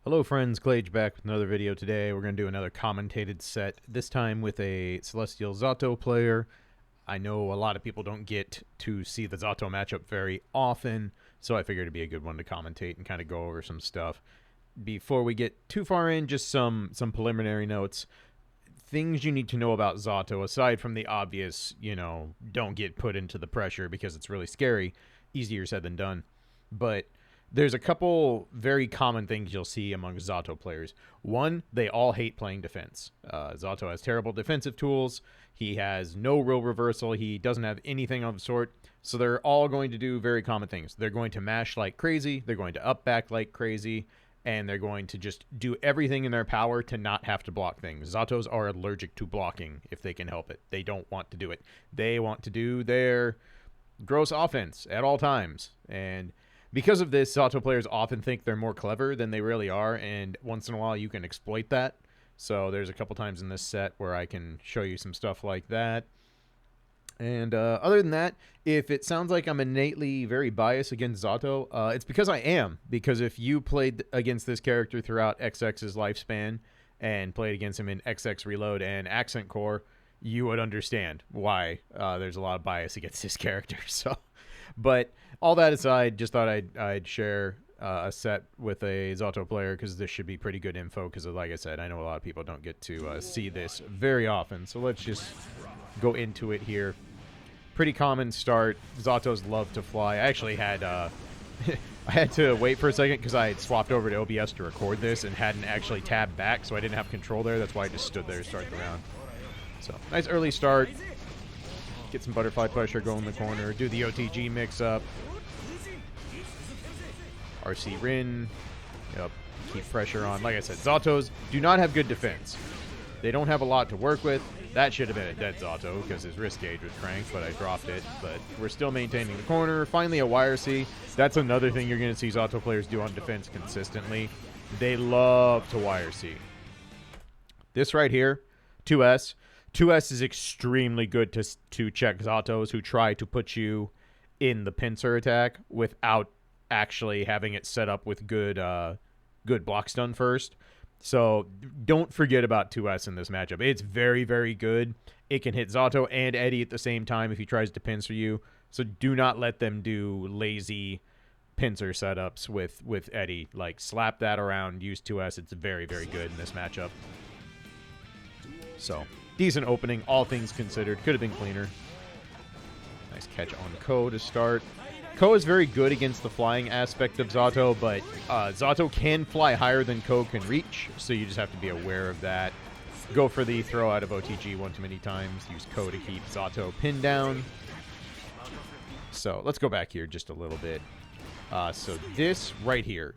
Hello friends, Klaige back with another video today. We're going to do another commentated set, this time with a Celestial Zato player. I know a lot of people don't get to see the Zato matchup very often, so I figured it'd be a good one to commentate and kind of go over some stuff. Before we get too far in, just some preliminary notes. Things you need to know about Zato, aside from the obvious, don't get put into the pressure because it's really scary. Easier said than done. But there's a couple very common things you'll see among Zato players. One, they all hate playing defense. Zato has terrible defensive tools. He has no real reversal. He doesn't have anything of the sort. So they're all going to do very common things. They're going to mash like crazy. They're going to up back like crazy. And they're going to just do everything in their power to not have to block things. Zatos are allergic to blocking if they can help it. They don't want to do it. They want to do their gross offense at all times. And because of this, Zato players often think they're more clever than they really are, and once in a while you can exploit that. So there's a couple times in this set where I can show you some stuff like that. And other than that, if it sounds like I'm innately very biased against Zato, it's because I am. Because if you played against this character throughout XX's lifespan and played against him in XX Reload and Accent Core, you would understand why there's a lot of bias against this character. So, but all that aside, just thought I'd share a set with a Zato player because this should be pretty good info. Because, like I said, I know a lot of people don't get to see this very often. So let's just go into it here. Pretty common start. Zatos love to fly. I actually had I had to wait for a second because I had swapped over to OBS to record this and hadn't actually tabbed back, so I didn't have control there. That's why I just stood there to start the round. So, nice early start. Get some butterfly pressure, go in the corner, do the OTG mix-up. RC Rin. Yep, keep pressure on. Like I said, Zatos do not have good defense. They don't have a lot to work with. That should have been a dead Zato because his wrist gauge was cranked, but I dropped it. But we're still maintaining the corner. Finally, a YRC. That's another thing you're going to see Zato players do on defense consistently. They love to YRC. This right here, 2S. 2S is extremely good to check Zatos who try to put you in the pincer attack without actually having it set up with good block stun first. So don't forget about 2S in this matchup. It's very, very good. It can hit Zato and Eddie at the same time if he tries to pincer you. So do not let them do lazy pincer setups with Eddie. Like, slap that around, use 2S. It's very, very good in this matchup. So, decent opening, all things considered. Could have been cleaner. Nice catch on Ko to start. Ko is very good against the flying aspect of Zato, but Zato can fly higher than Ko can reach, so you just have to be aware of that. Go for the throw out of OTG one too many times. Use Ko to keep Zato pinned down. So let's go back here just a little bit. So this right here,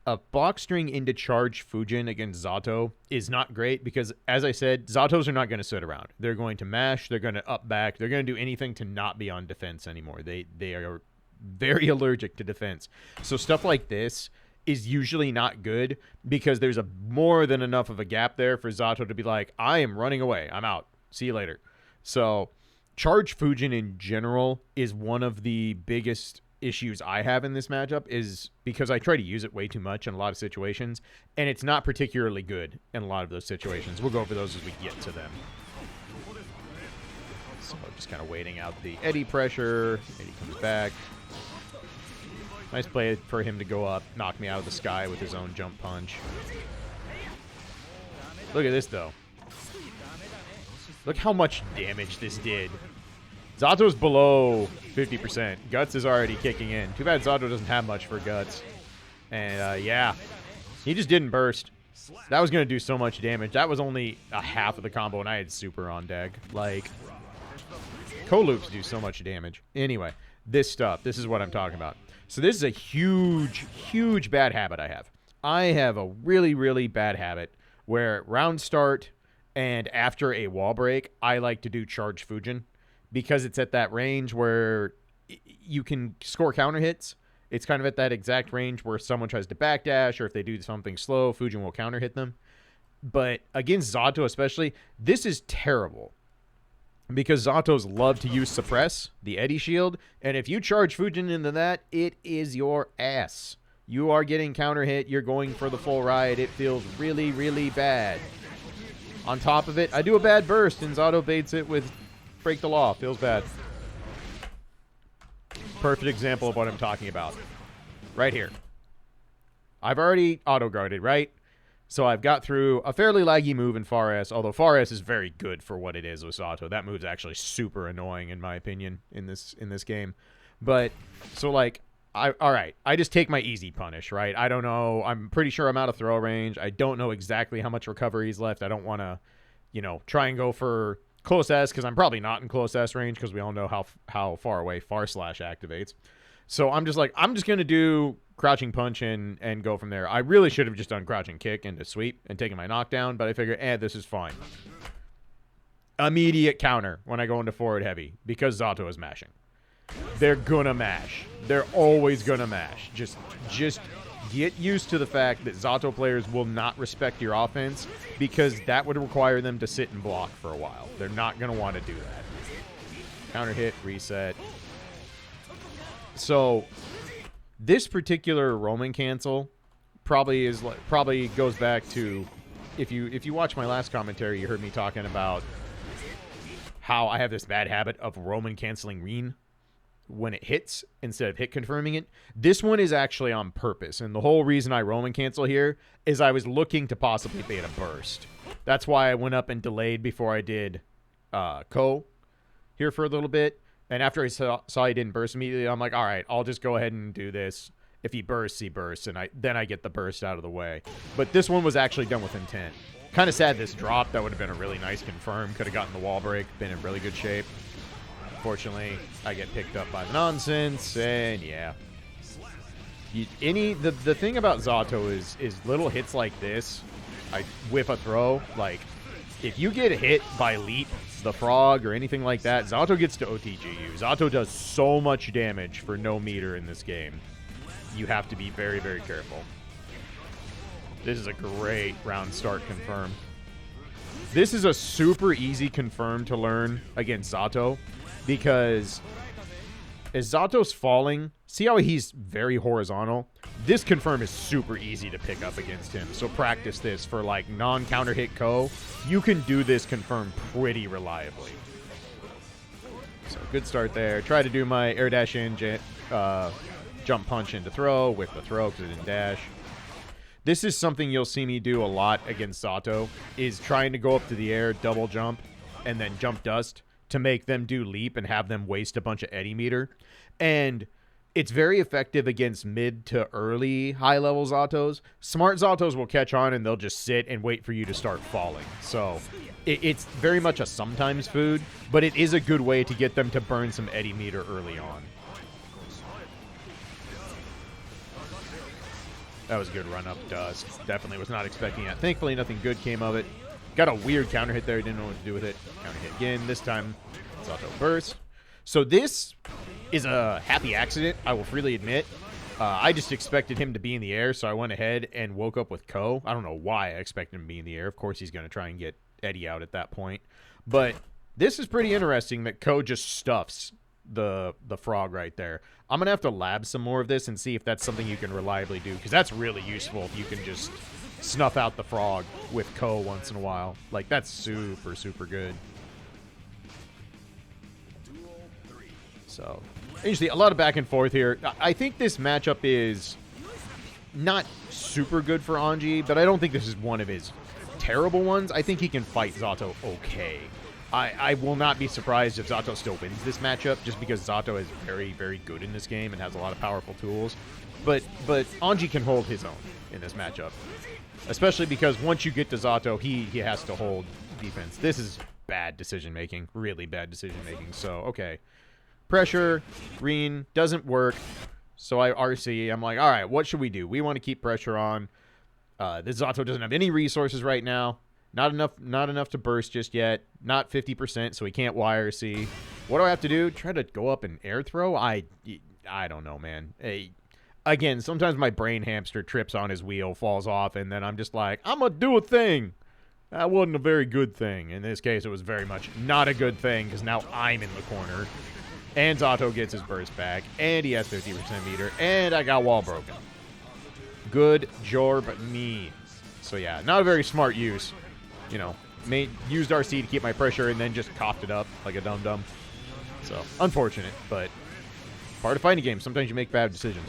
a box string into charge Fujin against Zato is not great because, as I said, Zatos are not going to sit around. They're going to mash. They're going to up back. They're going to do anything to not be on defense anymore. They are very allergic to defense. So stuff like this is usually not good because there's a more than enough of a gap there for Zato to be like, I am running away. I'm out. See you later. So charge Fujin in general is one of the biggest issues I have in this matchup is because I try to use it way too much in a lot of situations, and it's not particularly good in a lot of those situations. We'll go over those as we get to them. So just kind of waiting out the Eddie pressure. Eddie comes back. Nice play for him to go up, knock me out of the sky with his own jump punch. Look at this, though. Look how much damage this did. Zato's below 50%. Guts is already kicking in. Too bad Zato doesn't have much for Guts. And, yeah. He just didn't burst. That was going to do so much damage. That was only a half of the combo, and I had super on deck. Like, Ko-loops do so much damage. Anyway, this stuff. This is what I'm talking about. So this is a huge, huge bad habit I have. I have a really, really bad habit where round start and after a wall break, I like to do charge Fujin. Because it's at that range where you can score counter hits. It's kind of at that exact range where someone tries to backdash, or if they do something slow, Fujin will counter hit them. But against Zato especially, this is terrible. Because Zatos love to use Suppress, the Eddie shield, and if you charge Fujin into that, it is your ass. You are getting counter hit. You're going for the full ride. It feels really, really bad. On top of it, I do a bad burst, and Zato baits it with break the law. Feels bad. Perfect example of what I'm talking about. Right here. I've already auto-guarded, right? So I've got through a fairly laggy move in far S, although far S is very good for what it is with Zato. That move's actually super annoying, in my opinion, in this game. But, so like, alright, I just take my easy punish, right? I don't know, I'm pretty sure I'm out of throw range. I don't know exactly how much recovery is left. I don't want to, you know, try and go for close S, because I'm probably not in close S range, because we all know how far away far slash activates. So I'm just like, I'm just going to do crouching punch and go from there. I really should have just done crouching kick into sweep and taken my knockdown, but I figured, this is fine. Immediate counter when I go into forward heavy, because Zato is mashing. They're gonna mash. They're always gonna mash. Just get used to the fact that Zato players will not respect your offense, because that would require them to sit and block for a while. They're not gonna want to do that. Counter hit, reset. So this particular Roman cancel probably goes back to, if you watch my last commentary, you heard me talking about how I have this bad habit of Roman canceling Reen when it hits instead of hit confirming it. This one is actually on purpose, and the whole reason I Roman cancel here is I was looking to possibly bait a burst. That's why I went up and delayed before I did Ko here for a little bit. And after I saw he didn't burst immediately, I'm like, all right, I'll just go ahead and do this. If he bursts, he bursts, and then I get the burst out of the way. But this one was actually done with intent. Kind of sad this drop. That would have been a really nice confirm. Could have gotten the wall break, been in really good shape. Unfortunately, I get picked up by the nonsense, and yeah. The thing about Zato is little hits like this. I whip a throw. Like, if you get hit by Leap, the frog, or anything like that, Zato gets to OTG you. Zato does so much damage for no meter in this game. You have to be very, very careful. This is a great round start confirm. This is a super easy confirm to learn against Zato, because as Zato's falling, see how he's very horizontal? This confirm is super easy to pick up against him. So practice this for like non-counter hit Ko. You can do this confirm pretty reliably. So good start there. Try to do my air dash in, jump punch into throw with the throw because it didn't dash. This is something you'll see me do a lot against Zato, is trying to go up to the air, double jump, and then jump dust to make them do leap and have them waste a bunch of eddy meter. And it's very effective against mid to early high-level Zatos. Smart Zatos will catch on, and they'll just sit and wait for you to start falling. So it's very much a sometimes food, but it is a good way to get them to burn some eddy meter early on. That was a good run up dust. Definitely was not expecting that. Thankfully, nothing good came of it. Got a weird counter hit there. Didn't know what to do with it. Counter hit again. This time, Zato burst. So this is a happy accident, I will freely admit. I just expected him to be in the air, so I went ahead and woke up with Ko. I don't know why I expected him to be in the air. Of course, he's going to try and get Eddie out at that point. But this is pretty interesting that Ko just stuffs the frog right there. I'm going to have to lab some more of this and see if that's something you can reliably do, because that's really useful if you can just snuff out the frog with Ko once in a while. Like, that's super, super good. So, usually a lot of back and forth here. I think this matchup is not super good for Anji, but I don't think this is one of his terrible ones. I think he can fight Zato okay. I will not be surprised if Zato still wins this matchup, just because Zato is very, very good in this game and has a lot of powerful tools. But Anji can hold his own in this matchup, especially because once you get to Zato, he has to hold defense. This is bad decision-making, really bad decision-making. So, okay. Pressure, Reen, doesn't work. So I RC. I'm like, all right, what should we do? We want to keep pressure on. This Zato doesn't have any resources right now. Not enough to burst just yet. Not 50%, so he can't YRC. What do I have to do? Try to go up and air throw? I don't know, man. Again, sometimes my brain hamster trips on his wheel, falls off, and then I'm just like, I'm going to do a thing. That wasn't a very good thing. In this case, it was very much not a good thing, because now I'm in the corner. And Zato gets his burst back, and he has 50% meter, and I got wall broken. Good job, me. So yeah, not a very smart use. You know, used RC to keep my pressure and then just coughed it up like a dum-dum. So, unfortunate, but part of fighting games. Sometimes you make bad decisions.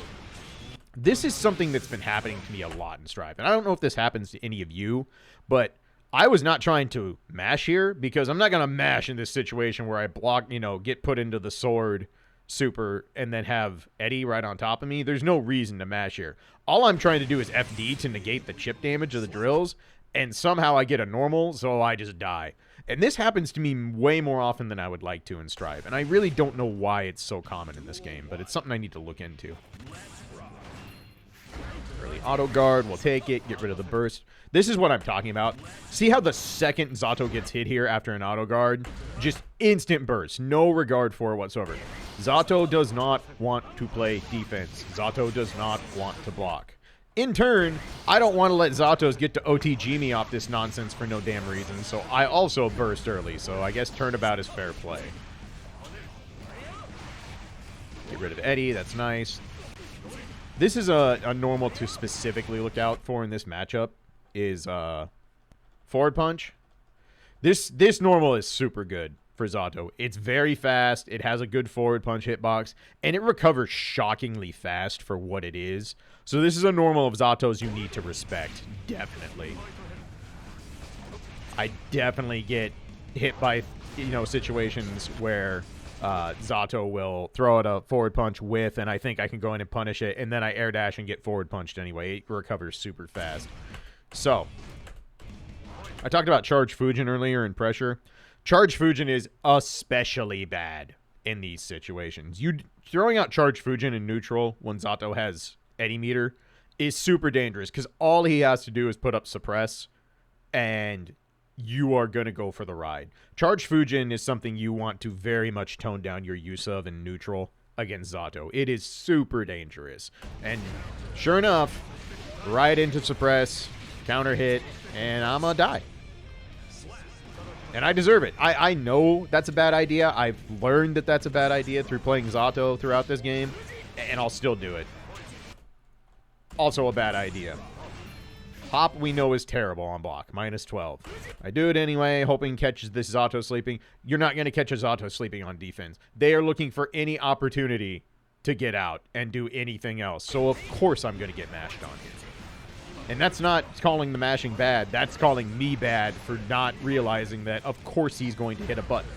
This is something that's been happening to me a lot in Strive. And I don't know if this happens to any of you, but I was not trying to mash here because I'm not going to mash in this situation where I block, you know, get put into the sword super and then have Eddie right on top of me. There's no reason to mash here. All I'm trying to do is FD to negate the chip damage of the drills, and somehow I get a normal, so I just die. And this happens to me way more often than I would like to in Strive, and I really don't know why it's so common in this game, but it's something I need to look into. Early auto guard, we'll take it, get rid of the burst. This is what I'm talking about. See how the second Zato gets hit here after an auto guard? Just instant burst, no regard for it whatsoever. Zato does not want to play defense. Zato does not want to block. In turn, I don't want to let Zatos get to OTG me off this nonsense for no damn reason, so I also burst early, so I guess turnabout is fair play. Get rid of Eddie, that's nice. This is a normal to specifically look out for in this matchup, is forward punch. This normal is super good for Zato. It's very fast, it has a good forward punch hitbox, and it recovers shockingly fast for what it is. So this is a normal of Zato's you need to respect, definitely. I definitely get hit by, you know, situations where Zato will throw out a forward punch with, and I think I can go in and punish it, and then I air dash and get forward punched anyway. It recovers super fast. So, I talked about Charge Fujin earlier in pressure. Charge Fujin is especially bad in these situations. You throwing out Charge Fujin in neutral when Zato has Eddie meter is super dangerous because all he has to do is put up suppress and you are going to go for the ride. Charge Fujin is something you want to very much tone down your use of in neutral against Zato. It is super dangerous. And sure enough, right into suppress, counter hit, and I'm going to die. And I deserve it. I know that's a bad idea. I've learned that that's a bad idea through playing Zato throughout this game, and I'll still do it. Also a bad idea. Hop we know is terrible on block, -12. I do it anyway, hoping catches this Zato sleeping. You're not going to catch a Zato sleeping on defense. They are looking for any opportunity to get out and do anything else. So of course I'm going to get mashed on. And that's not calling the mashing bad. That's calling me bad for not realizing that of course he's going to hit a button.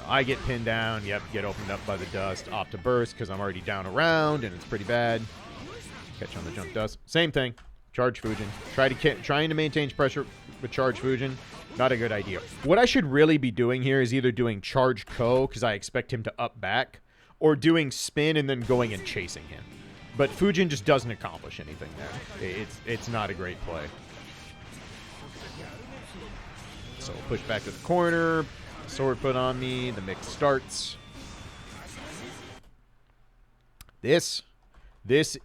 I get pinned down. Yep, get opened up by the dust. Opt to burst because I'm already down around, and it's pretty bad. Catch on the jump dust. Same thing. Charge Fujin. Trying to maintain pressure with Charge Fujin. Not a good idea. What I should really be doing here is either doing Charge Ko, because I expect him to up back, or doing spin and then going and chasing him. But Fujin just doesn't accomplish anything there. It's not a great play. So push back to the corner. Sword put on me. The mix starts. This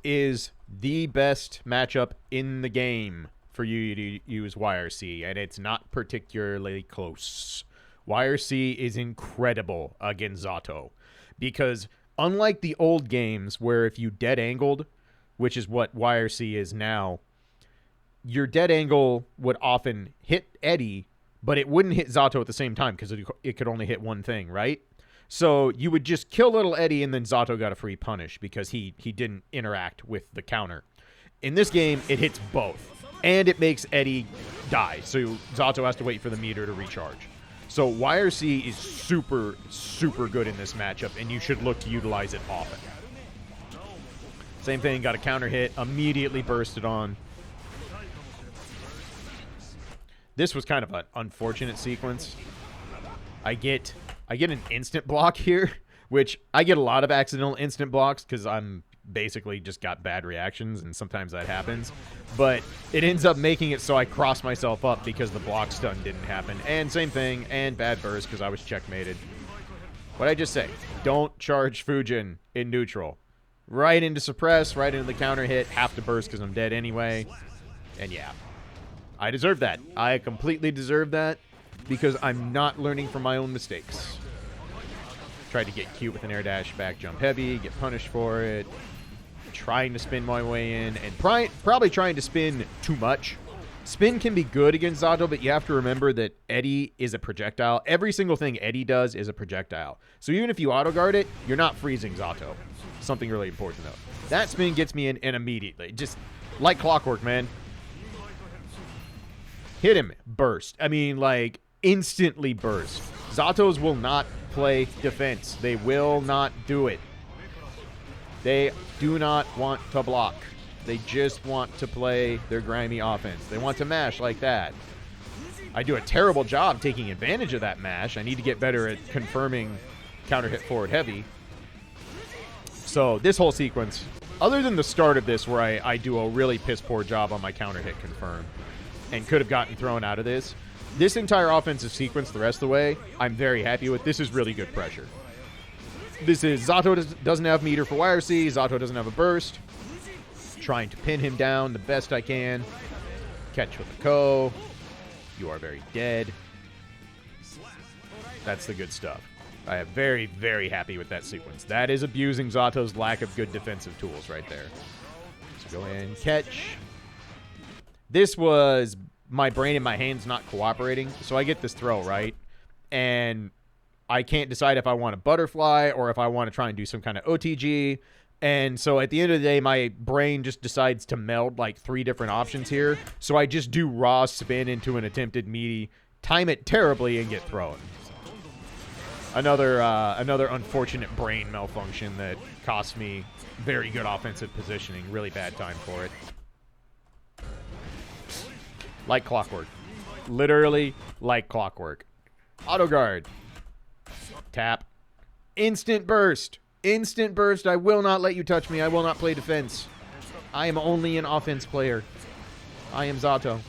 is the best matchup in the game for you to use YRC, and it's not particularly close. YRC is incredible against Zato because unlike the old games where if you dead angled, which is what YRC is now, your dead angle would often hit Eddie, but it wouldn't hit Zato at the same time because it could only hit one thing, right? So you would just kill little Eddie and then Zato got a free punish because he didn't interact with the counter. In this game, it hits both, and it makes Eddie die. So Zato has to wait for the meter to recharge. So YRC is super, super good in this matchup, and you should look to utilize it often. Same thing, got a counter hit, immediately bursted on. This was kind of an unfortunate sequence. I get an instant block here, which I get a lot of accidental instant blocks because I'm basically just got bad reactions, and sometimes that happens. But it ends up making it so I cross myself up because the block stun didn't happen. And same thing, and bad burst because I was checkmated. What'd I just say? Don't charge Fujin in neutral. Right into suppress, right into the counter hit, have to burst because I'm dead anyway. And yeah. I deserve that. I completely deserve that because I'm not learning from my own mistakes. Tried to get cute with an air dash back jump heavy, get punished for it. Trying to spin my way in, and probably trying to spin too much. Spin can be good against Zato, but you have to remember that Eddie is a projectile. Every single thing Eddie does is a projectile. So even if you auto-guard it, you're not freezing Zato. Something really important, though. That spin gets me in, and immediately. Just like clockwork, man. Hit him. Burst. I mean, like, instantly burst. Zatos will not play defense. They will not do it. They do not want to block. They just want to play their grimy offense. They want to mash like that. I do a terrible job taking advantage of that mash. I need to get better at confirming counter hit forward heavy. So this whole sequence, other than the start of this where I do a really piss poor job on my counter hit confirm and could have gotten thrown out of this, this entire offensive sequence the rest of the way, I'm very happy with. This is really good pressure. This is Zato doesn't have meter for YRC. Zato doesn't have a burst. Trying to pin him down the best I can. Catch with a Ko. You are very dead. That's the good stuff. I am very, very happy with that sequence. That is abusing Zato's lack of good defensive tools right there. So go in, catch. This was my brain and my hands not cooperating. So I get this throw, right? And I can't decide if I want a butterfly or if I want to try and do some kind of OTG. And so at the end of the day, my brain just decides to meld like 3 different options here. So I just do raw spin into an attempted meaty, time it terribly, and get thrown. Another unfortunate brain malfunction that cost me very good offensive positioning. Really bad time for it. Like clockwork. Literally like clockwork. Auto guard. Tap. Instant burst. Instant burst. I will not let you touch me. I will not play defense. I am only an offense player. I am Zato.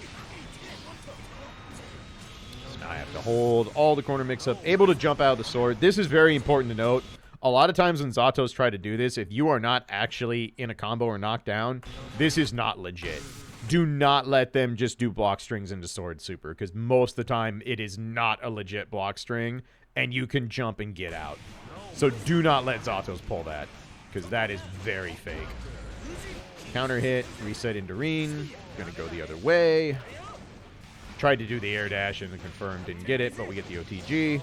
So now I have to hold all the corner mix-up. Able to jump out of the sword. This is very important to note. A lot of times when Zatos try to do this, if you are not actually in a combo or knocked down, this is not legit. Do not let them just do block strings into sword super, because most of the time it is not a legit block string, and you can jump and get out. So do not let Zatos pull that, because that is very fake. Counter hit, reset into Reen. Gonna go the other way. Tried to do the air dash and the confirm, didn't get it, but we get the OTG.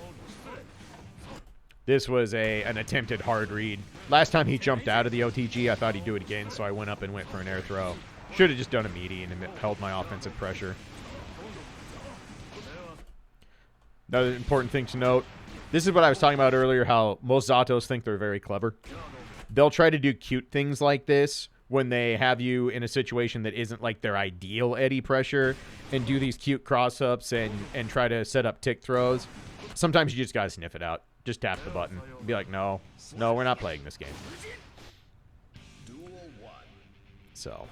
This was an attempted hard read. Last time he jumped out of the OTG, I thought he'd do it again, so I went up and went for an air throw. Should have just done a meaty and held my offensive pressure. Another important thing to note, this is what I was talking about earlier, how most Zatos think they're very clever. They'll try to do cute things like this when they have you in a situation that isn't like their ideal Eddie pressure, and do these cute cross-ups and try to set up tick throws. Sometimes you just gotta sniff it out. Just tap the button. Be like, no, we're not playing this game. So,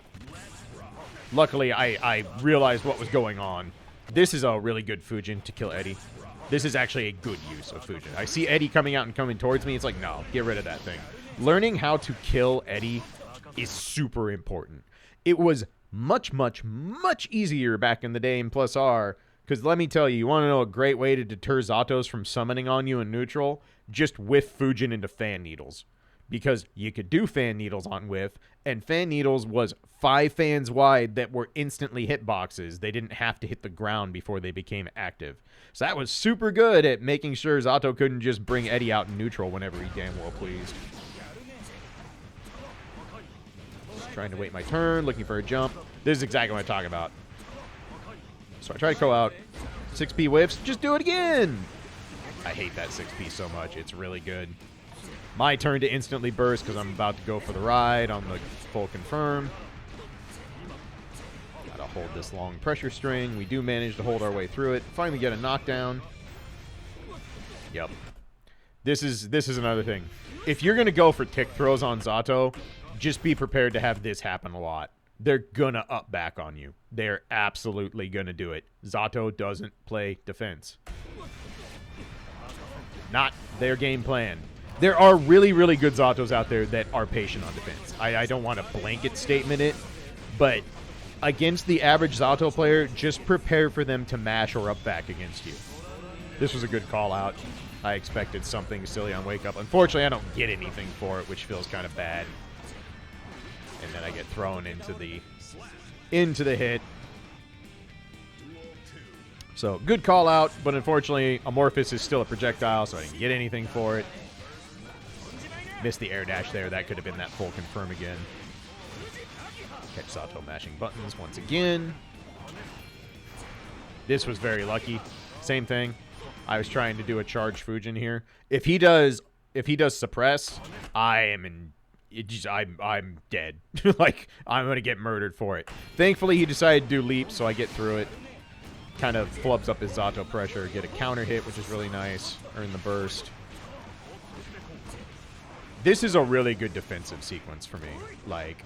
luckily, I realized what was going on. This is a really good Fujin to kill Eddie. This is actually a good use of Fujin. I see Eddie coming out and coming towards me. It's like, no, get rid of that thing. Learning how to kill Eddie is super important. It was much, much, much easier back in the day in Plus R, because let me tell you, you want to know a great way to deter Zatos from summoning on you in neutral? Just whiff Fujin into fan needles. Because you could do fan needles on whiff, and fan needles was 5 fans wide that were instantly hitboxes. They didn't have to hit the ground before they became active. So that was super good at making sure Zato couldn't just bring Eddie out in neutral whenever he damn well pleased. Just trying to wait my turn, looking for a jump. This is exactly what I'm talking about. So I try to go out. 6P whiffs, just do it again! I hate that 6P so much, it's really good. My turn to instantly burst because I'm about to go for the ride on the full confirm. Gotta hold this long pressure string. We do manage to hold our way through it. Finally get a knockdown. Yep. This is another thing. If you're gonna go for tick throws on Zato, just be prepared to have this happen a lot. They're gonna up back on you. They're absolutely gonna do it. Zato doesn't play defense. Not their game plan. There are really, really good Zatos out there that are patient on defense. I don't want to blanket statement it, but against the average Zato player, just prepare for them to mash or up back against you. This was a good call out. I expected something silly on Wake Up. Unfortunately, I don't get anything for it, which feels kind of bad. And then I get thrown into the hit. So, good call out, but unfortunately, Amorphous is still a projectile, so I didn't get anything for it. Missed the air dash there. That could have been that full confirm again. Catch Zato mashing buttons once again. This was very lucky. Same thing. I was trying to do a charge Fujin here. If he does suppress, I'm dead. Like, I'm gonna get murdered for it. Thankfully, he decided to do leap, so I get through it. Kind of flubs up his Zato pressure. Get a counter hit, which is really nice. Earn the burst. This is a really good defensive sequence for me. Like,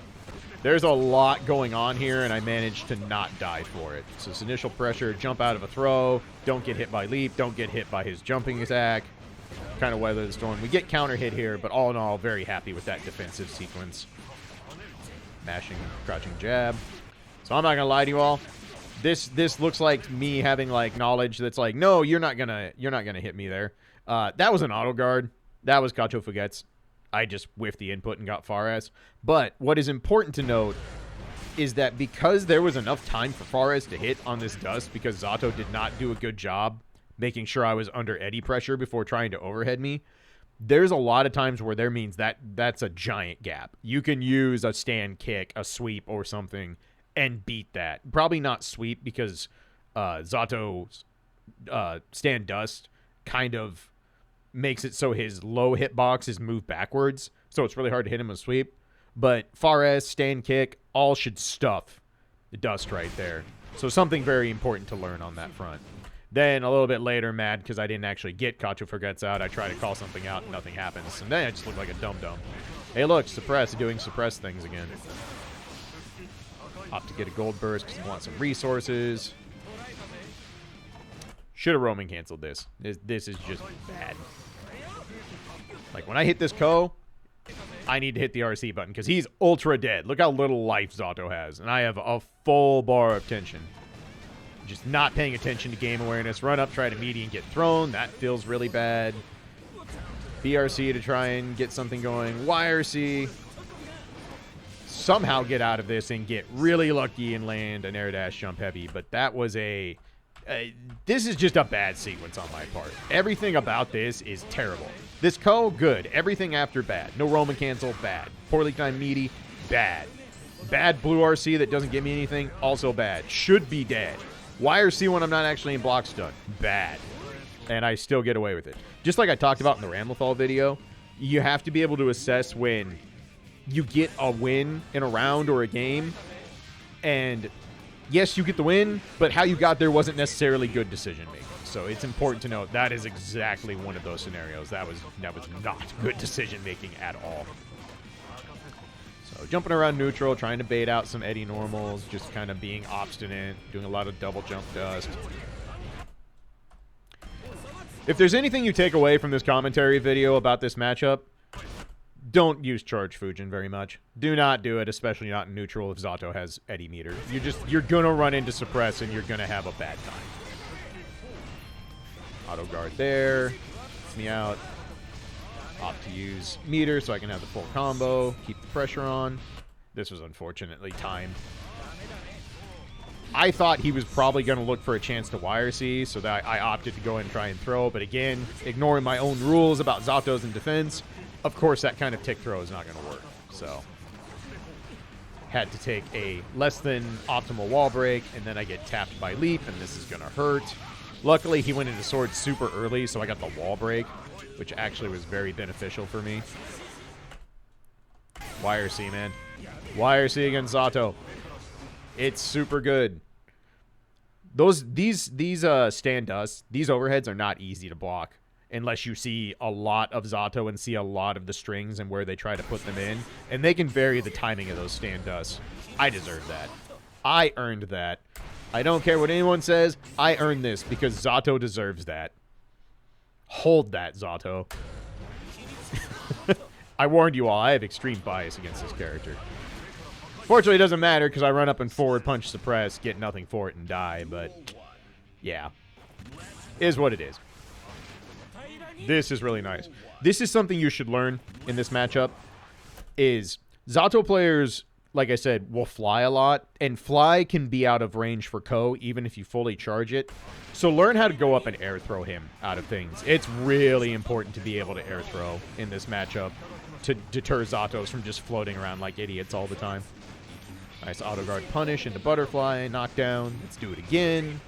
there's a lot going on here, and I managed to not die for it. So this initial pressure, jump out of a throw, don't get hit by leap, don't get hit by his jumping attack. Kind of weather the storm. We get counter hit here, but all in all, very happy with that defensive sequence. Mashing, crouching jab. So I'm not gonna lie to you all. This looks like me having like knowledge that's like, no, you're not gonna hit me there. That was an auto guard. That was Kacho Fuget's. I just whiffed the input and got Fares. But what is important to note is that because there was enough time for Fares to hit on this dust, because Zato did not do a good job making sure I was under eddy pressure before trying to overhead me, there's a lot of times where there means that's a giant gap. You can use a stand kick, a sweep, or something and beat that. Probably not sweep because Zato's stand dust kind of makes it so his low hitbox is moved backwards, so it's really hard to hit him with sweep. But Fares, stand kick, all should stuff the dust right there. So something very important to learn on that front. Then a little bit later, mad because I didn't actually get Kacho Forgets out. I try to call something out and nothing happens. And then I just look like a dum-dum. Hey, look, suppress, doing suppress things again. Opt to get a gold burst because I want some resources. Should have roaming canceled this. This is just bad. Like, when I hit this Ko, I need to hit the RC button because he's ultra dead. Look how little life Zato has. And I have a full bar of tension. Just not paying attention to game awareness. Run up, try to meaty and get thrown. That feels really bad. BRC to try and get something going. YRC. Somehow get out of this and get really lucky and land an air dash jump heavy. But that was a... this is just a bad sequence on my part. Everything about this is terrible. This Ko, good. Everything after, bad. No Roman cancel, bad. Poorly timed meaty, bad. Bad blue RC that doesn't give me anything, also bad. Should be dead. YRC when I'm not actually in block stun, bad. And I still get away with it. Just like I talked about in the Ramlethal video, you have to be able to assess when you get a win in a round or a game, and yes, you get the win, but how you got there wasn't necessarily good decision making. So it's important to note that is exactly one of those scenarios. That was not good decision making at all. So jumping around neutral, trying to bait out some eddy normals, just kind of being obstinate, doing a lot of double jump dust. If there's anything you take away from this commentary video about this matchup, don't use charge Fujin very much. Do not do it, especially not in neutral if Zato has eddy meter. You're gonna run into suppress and you're gonna have a bad time. Auto guard there. Gets me out. Opt to use meter so I can have the full combo. Keep the pressure on. This was unfortunately timed. I thought he was probably going to look for a chance to YRC, so that I opted to go and try and throw. But again, ignoring my own rules about Zato's in defense, of course that kind of tick throw is not going to work. So had to take a less than optimal wall break, and then I get tapped by leap, and this is going to hurt. Luckily, he went into sword super early, so I got the wall break, which actually was very beneficial for me. YRC, man. YRC against Zato. It's super good. These stand dust, these overheads are not easy to block unless you see a lot of Zato and see a lot of the strings and where they try to put them in. And they can vary the timing of those stand dusts. I deserve that. I earned that. I don't care what anyone says. I earned this because Zato deserves that. Hold that, Zato. I warned you all. I have extreme bias against this character. Fortunately, it doesn't matter because I run up and forward punch suppress, get nothing for it, and die. But, yeah. Is what it is. This is really nice. This is something you should learn in this matchup, is Zato players, like I said, will fly a lot, and fly can be out of range for Ko, even if you fully charge it. So learn how to go up and air throw him out of things. It's really important to be able to air throw in this matchup to deter Zatos from just floating around like idiots all the time. Nice auto guard punish into butterfly, knockdown. Let's do it again.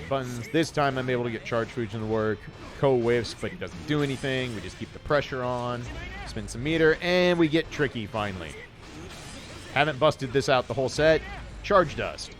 Buttons. This time I'm able to get charge Fujin to work. Ko whiffs, but he doesn't do anything. We just keep the pressure on. Spin some meter, and we get tricky finally. Haven't busted this out the whole set. Charge dust.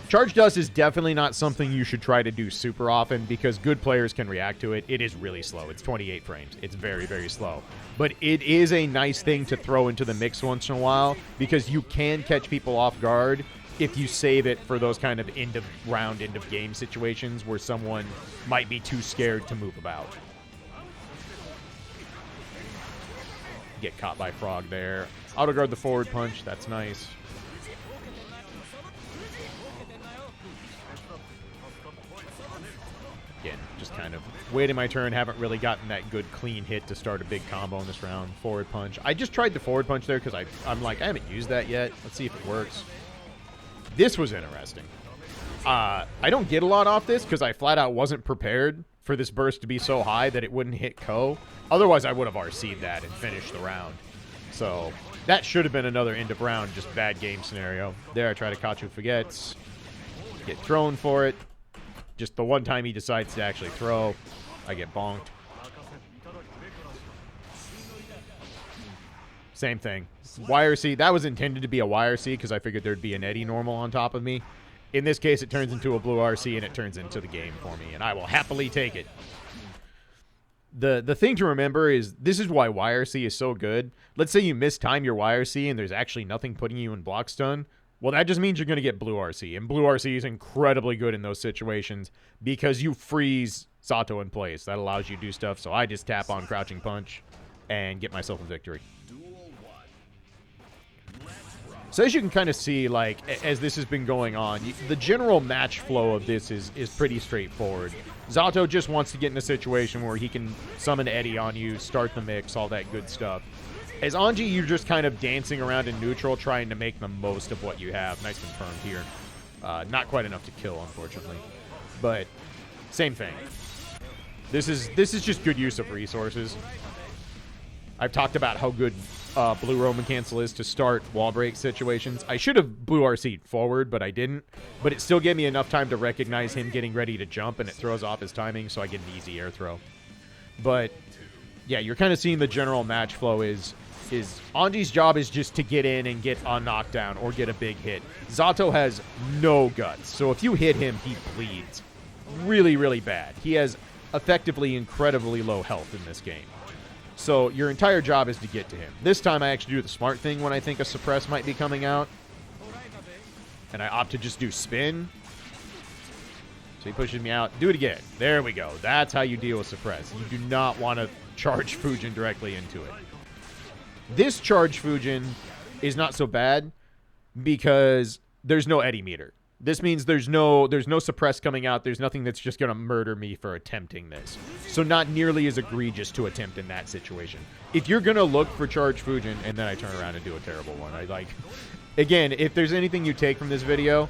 Charge dust is definitely not something you should try to do super often because good players can react to it. It is really slow. It's 28 frames. It's very, very slow. But it is a nice thing to throw into the mix once in a while because you can catch people off guard if you save it for those kind of end-of-round, end-of-game situations where someone might be too scared to move about. Get caught by Frog there. Auto guard the forward punch. That's nice. Again, just kind of waiting my turn. Haven't really gotten that good clean hit to start a big combo in this round. Forward punch. I just tried the forward punch there because I'm like, I haven't used that yet. Let's see if it works. This was interesting. I don't get a lot off this because I flat out wasn't prepared for this burst to be so high that it wouldn't hit Ko. Otherwise, I would have RC'd that and finished the round. So that should have been another end of round, just bad game scenario. There, I try to Kachu forgets. Get thrown for it. Just the one time he decides to actually throw, I get bonked. Same thing. YRC, that was intended to be a YRC because I figured there'd be an Eddie normal on top of me. In this case, it turns into a blue RC and it turns into the game for me, and I will happily take it. The thing to remember is this is why YRC is so good. Let's say you mistime your YRC and there's actually nothing putting you in block stun. Well, that just means you're going to get blue RC, and blue RC is incredibly good in those situations because you freeze Zato in place. That allows you to do stuff, so I just tap on crouching punch and get myself a victory. So as you can kind of see, like, as this has been going on, the general match flow of this is pretty straightforward. Zato just wants to get in a situation where he can summon Eddie on you, start the mix, all that good stuff. As Anji, you're just kind of dancing around in neutral, trying to make the most of what you have. Nice confirmed here. Not quite enough to kill, unfortunately. But same thing. This is just good use of resources. I've talked about how good Blue Roman Cancel is to start wall break situations. I should have Blue RC'd forward, but I didn't. But it still gave me enough time to recognize him getting ready to jump, and it throws off his timing, so I get an easy air throw. But, yeah, you're kind of seeing the general match flow is Anji's job is just to get in and get a knockdown or get a big hit. Zato has no guts, so if you hit him, he bleeds really, really bad. He has effectively incredibly low health in this game. So your entire job is to get to him. This time I actually do the smart thing when I think a suppress might be coming out. And I opt to just do spin. So he pushes me out. Do it again. There we go. That's how you deal with suppress. You do not want to charge Fujin directly into it. This charge Fujin is not so bad because there's no Eddie meter. This means there's no suppress coming out. There's nothing that's just going to murder me for attempting this. So not nearly as egregious to attempt in that situation. If you're going to look for charge Fujin, and then I turn around and do a terrible one. Again, if there's anything you take from this video,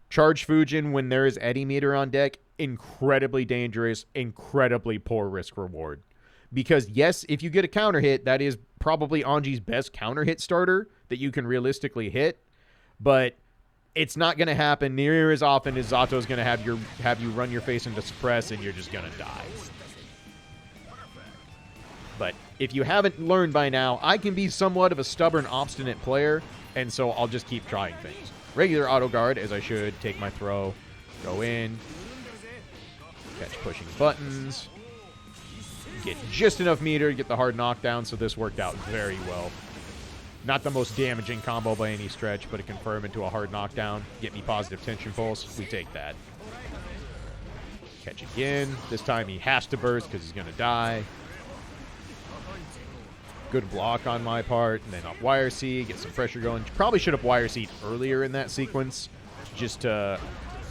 charge Fujin when there is Eddie meter on deck, incredibly dangerous, incredibly poor risk reward. Because yes, if you get a counter hit, that is probably Anji's best counter hit starter that you can realistically hit. But it's not going to happen near as often as Zato's going to have you run your face into suppress and you're just going to die. But if you haven't learned by now, I can be somewhat of a stubborn, obstinate player, and so I'll just keep trying things. Regular auto guard, as I should, take my throw, go in, catch pushing buttons, get just enough meter to get the hard knockdown, so this worked out very well. Not the most damaging combo by any stretch, but a confirm into a hard knockdown. Get me positive tension pulse. We take that. Catch again. This time he has to burst because he's going to die. Good block on my part. And then off YRC, get some pressure going. Probably should have YRC'd earlier in that sequence just to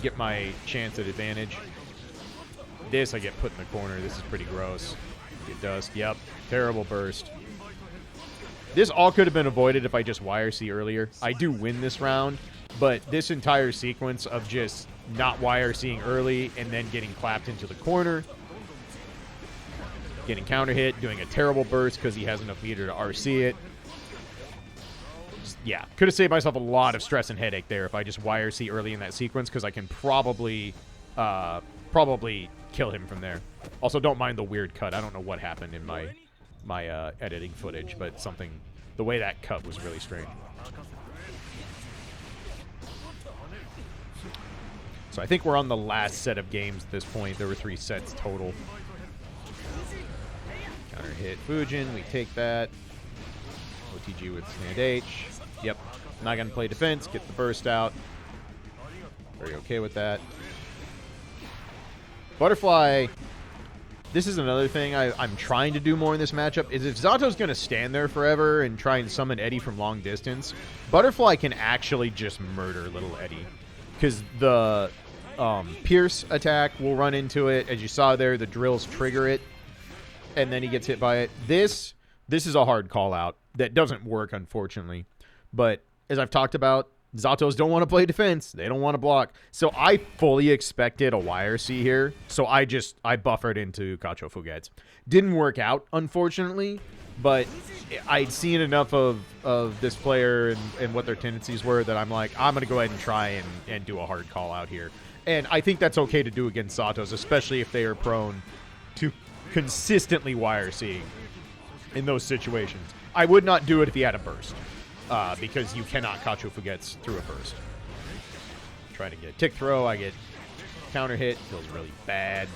get my chance at advantage. This I get put in the corner. This is pretty gross. Get dust. Yep. Terrible burst. This all could have been avoided if I just YRC earlier. I do win this round, but this entire sequence of just not YRCing early and then getting clapped into the corner, getting counter hit, doing a terrible burst because he has enough meter to RC it. Yeah, could have saved myself a lot of stress and headache there if I just YRC early in that sequence, because I can probably kill him from there. Also, don't mind the weird cut. I don't know what happened in my editing footage, but the way that cut was really strange. So I think we're on the last set of games at this point. There were 3 sets total. Counter hit Fujin. We take that. OTG with Stand H. Yep. Not going to play defense. Get the burst out. Very okay with that. Butterfly. This is another thing I'm trying to do more in this matchup, is if Zato's going to stand there forever and try and summon Eddie from long distance, Butterfly can actually just murder little Eddie. Because the Pierce attack will run into it. As you saw there, the drills trigger it, and then he gets hit by it. This is a hard call out that doesn't work, unfortunately. But as I've talked about, Zatos don't want to play defense. They don't want to block. So I fully expected a YRC here. So I buffered into Cacho Fuget's. Didn't work out, unfortunately. But I'd seen enough of this player and what their tendencies were that I'm like, I'm going to go ahead and try and do a hard call out here. And I think that's okay to do against Zatos, especially if they are prone to consistently YRC in those situations. I would not do it if he had a burst. Because you cannot Cacho Fuget's through a burst. Try to get a tick throw. I get counter hit. Feels really bad.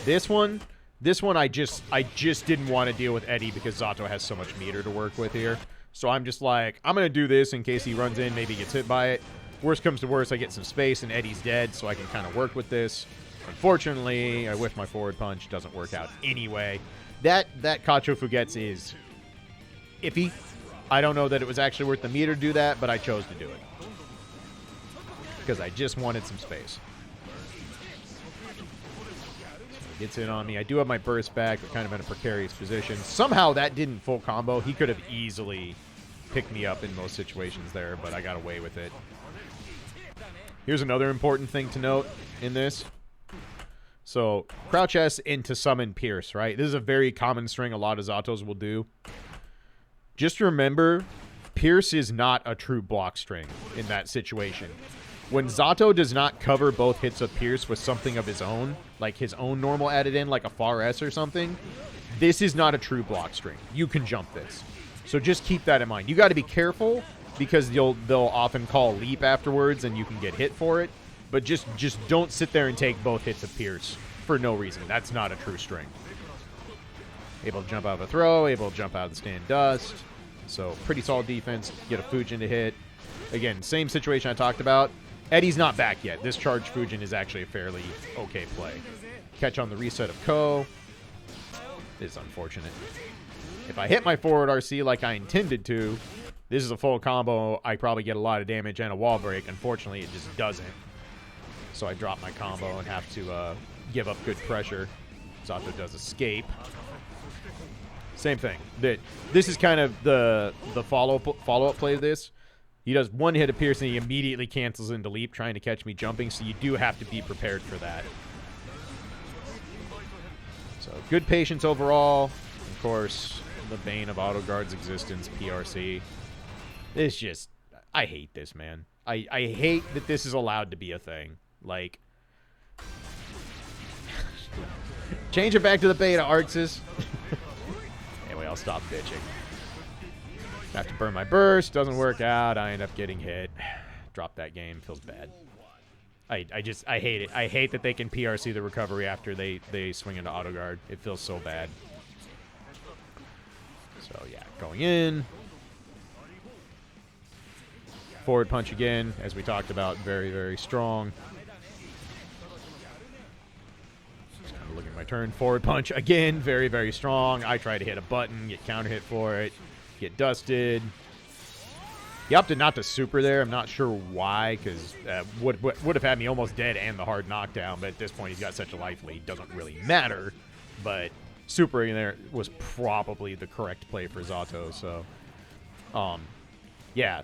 This one I just didn't want to deal with Eddie because Zato has so much meter to work with here. So I'm just like, I'm going to do this in case he runs in, maybe gets hit by it. Worst comes to worst, I get some space and Eddie's dead, so I can kind of work with this. Unfortunately, I whiff my forward punch. Doesn't work out anyway. That Cacho Fuget's is iffy. I don't know that it was actually worth the meter to do that, but I chose to do it. Because I just wanted some space. So he gets in on me. I do have my burst back, but kind of in a precarious position. Somehow that didn't full combo. He could have easily picked me up in most situations there, but I got away with it. Here's another important thing to note in this. So, crouch S into summon Pierce, right? This is a very common string a lot of Zatos will do. Just remember, Pierce is not a true block string in that situation. When Zato does not cover both hits of Pierce with something of his own, like his own normal added in, like a far S or something, this is not a true block string. You can jump this. So just keep that in mind. You got to be careful because they'll often call leap afterwards and you can get hit for it. But just don't sit there and take both hits of Pierce for no reason. That's not a true string. Able to jump out of a throw, able to jump out of the stand dust. So pretty solid defense. Get a Fujin to hit. Again, same situation I talked about. Eddie's not back yet. This charge Fujin is actually a fairly okay play. Catch on the reset of Ko. This is unfortunate. If I hit my forward RC like I intended to, this is a full combo. I probably get a lot of damage and a wall break. Unfortunately, it just doesn't. So I drop my combo and have to give up good pressure. Zato does escape. Same thing. This is kind of the follow-up play of this. He does one hit of Pierce and he immediately cancels into leap, trying to catch me jumping, so you do have to be prepared for that. So good patience overall. Of course, the bane of Auto Guard's existence, PRC. It's just, I hate this, man. I hate that this is allowed to be a thing. Like, change it back to the beta, Arxis. Anyway, I'll stop bitching. Have to burn my burst. Doesn't work out. I end up getting hit. Drop that game. Feels bad. I hate it. I hate that they can PRC the recovery after they swing into auto guard. It feels so bad. So, yeah, going in. Forward punch again, as we talked about. Very, very strong. Look at my turn. Forward punch again. Very, very strong. I try to hit a button, get counter hit for it, get dusted. He opted not to super there. I'm not sure why, because would have had me almost dead and the hard knockdown. But at this point, he's got such a life lead. Doesn't really matter. But supering there was probably the correct play for Zato. So, yeah.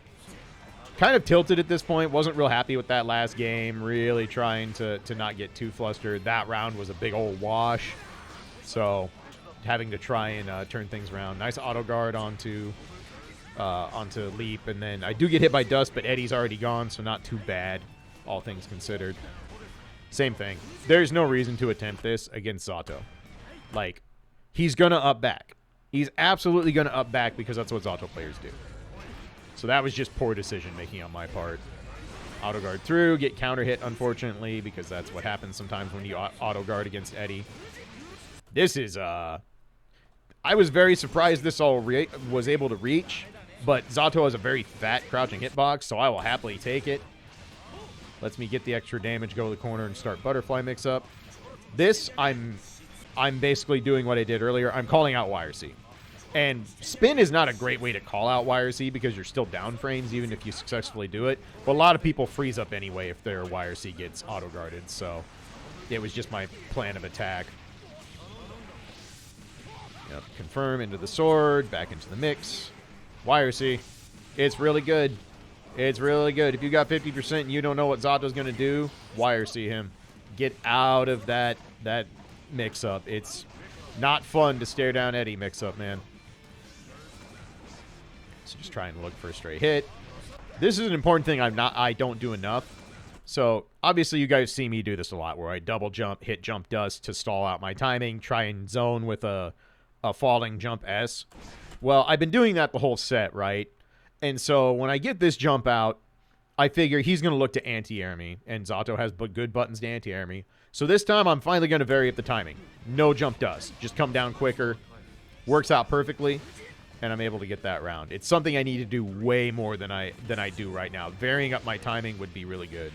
Kind of tilted at this point. Wasn't real happy with that last game. Really trying to not get too flustered. That round was a big old wash. So, having to try and turn things around. Nice auto guard onto Leap. And then I do get hit by Dust, but Eddie's already gone, so not too bad, all things considered. Same thing. There's no reason to attempt this against Zato. Like, he's going to up back. He's absolutely going to up back because that's what Zato players do. So that was just poor decision-making on my part. Auto guard through, get counter hit, unfortunately, because that's what happens sometimes when you auto guard against Eddie. This is, I was very surprised this all was able to reach, but Zato has a very fat crouching hitbox, so I will happily take it. Lets me get the extra damage, go to the corner, and start butterfly mix-up. This, I'm basically doing what I did earlier. I'm calling out YRC. And spin is not a great way to call out YRC because you're still down frames even if you successfully do it. But a lot of people freeze up anyway if their YRC gets auto-guarded. So it was just my plan of attack. Yep, confirm into the sword, back into the mix. YRC. It's really good. It's really good. If you got 50% and you don't know what Zato's going to do, YRC him. Get out of that mix-up. It's not fun to stare down Eddie mix-up, man. So just try and look for a straight hit. This is an important thing I don't do enough. So obviously you guys see me do this a lot where I double jump, hit jump dust to stall out my timing, try and zone with a falling jump S. Well, I've been doing that the whole set, right? And so when I get this jump out, I figure he's going to look to anti-air me, and Zato has good buttons to anti-air me. So this time I'm finally going to vary up the timing. No jump dust. Just come down quicker. Works out perfectly, and I'm able to get that round. It's something I need to do way more than I do right now. Varying up my timing would be really good.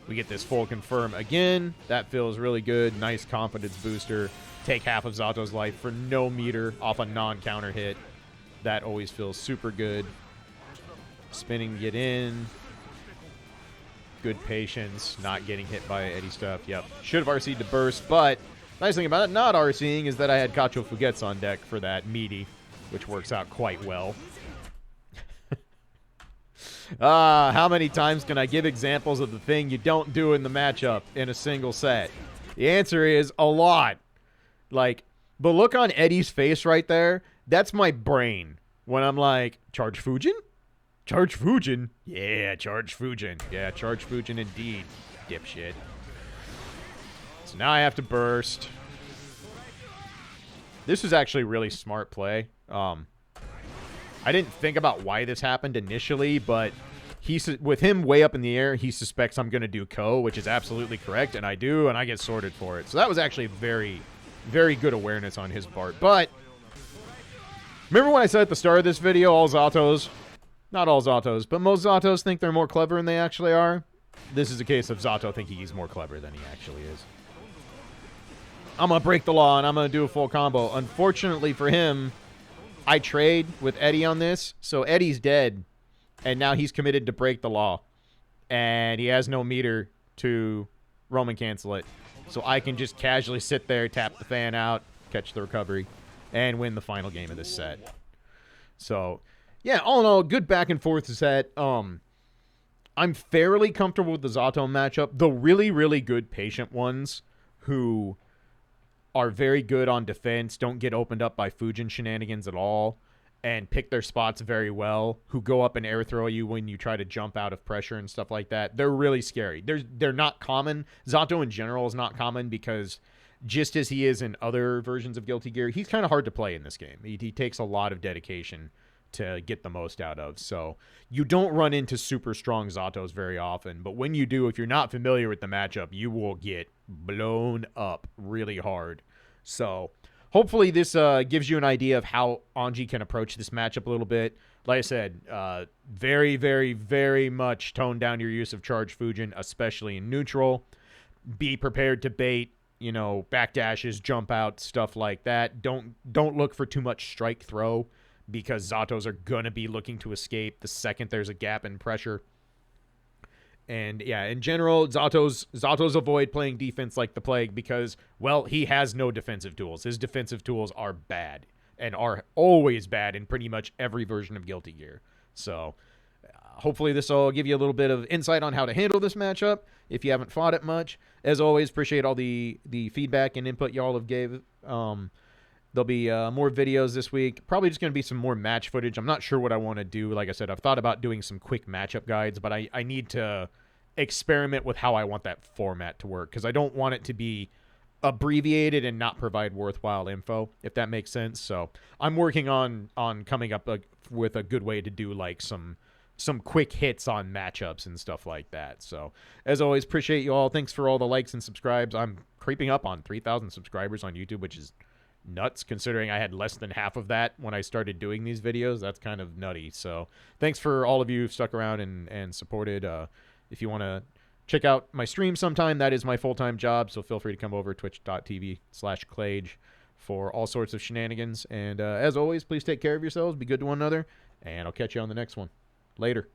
We get this full confirm again. That feels really good. Nice confidence booster. Take half of Zato's life for no meter off a non-counter hit. That always feels super good. Spinning, get in. Good patience. Not getting hit by Eddie stuff. Yep. Should have RC'd to burst, but nice thing about it not RCing is that I had Cacho Fuguets on deck for that meaty, which works out quite well. How many times can I give examples of the thing you don't do in the matchup in a single set? The answer is a lot. Like, the look on Eddie's face right there, that's my brain. When I'm like, charge Fujin? Charge Fujin? Yeah, charge Fujin. Yeah, charge Fujin indeed, dipshit. So now I have to burst. This was actually really smart play. I didn't think about why this happened initially, but with him way up in the air, he suspects I'm going to do Ko, which is absolutely correct, and I do, and I get sorted for it. So that was actually very, very good awareness on his part. But remember when I said at the start of this video, all Zatos, not all Zatos, but most Zatos think they're more clever than they actually are? This is a case of Zato thinking he's more clever than he actually is. I'm going to break the law, and I'm going to do a full combo. Unfortunately for him, I trade with Eddie on this, so Eddie's dead, and now he's committed to break the law. And he has no meter to Roman cancel it. So I can just casually sit there, tap the fan out, catch the recovery, and win the final game of this set. So, yeah, all in all, good back and forth set. I'm fairly comfortable with the Zato matchup. The really, really good patient ones who are very good on defense, don't get opened up by Fujin shenanigans at all, and pick their spots very well, who go up and air throw you when you try to jump out of pressure and stuff like that. They're really scary. They're not common. Zato in general is not common because just as he is in other versions of Guilty Gear, he's kind of hard to play in this game. He takes a lot of dedication to get the most out of. So you don't run into super strong Zatos very often, but when you do, if you're not familiar with the matchup, you will get blown up really hard. So hopefully this gives you an idea of how Anji can approach this matchup a little bit. Like I said, very, very, very much tone down your use of Charge Fujin, especially in neutral. Be prepared to bait, backdashes, jump out, stuff like that. Don't look for too much strike throw, because Zatos are going to be looking to escape the second there's a gap in pressure. And yeah, in general, Zatos avoid playing defense like the plague because, well, he has no defensive tools. His defensive tools are bad and are always bad in pretty much every version of Guilty Gear. So hopefully this will give you a little bit of insight on how to handle this matchup if you haven't fought it much. As always, appreciate all the feedback and input y'all have gave. There'll be more videos this week. Probably just going to be some more match footage. I'm not sure what I want to do. Like I said, I've thought about doing some quick matchup guides, but I need to experiment with how I want that format to work because I don't want it to be abbreviated and not provide worthwhile info, if that makes sense. So I'm working on coming up with a good way to do like some quick hits on matchups and stuff like that. So as always, appreciate you all. Thanks for all the likes and subscribes. I'm creeping up on 3,000 subscribers on YouTube, which is nuts considering I had less than half of that when I started doing these videos. That's kind of nutty. So thanks for all of you who've stuck around and supported. If you want to check out my stream sometime, that is my full-time job, so feel free to come over twitch.tv/Klaige for all sorts of shenanigans. And as always, please take care of yourselves, be good to one another, and I'll catch you on the next one. Later.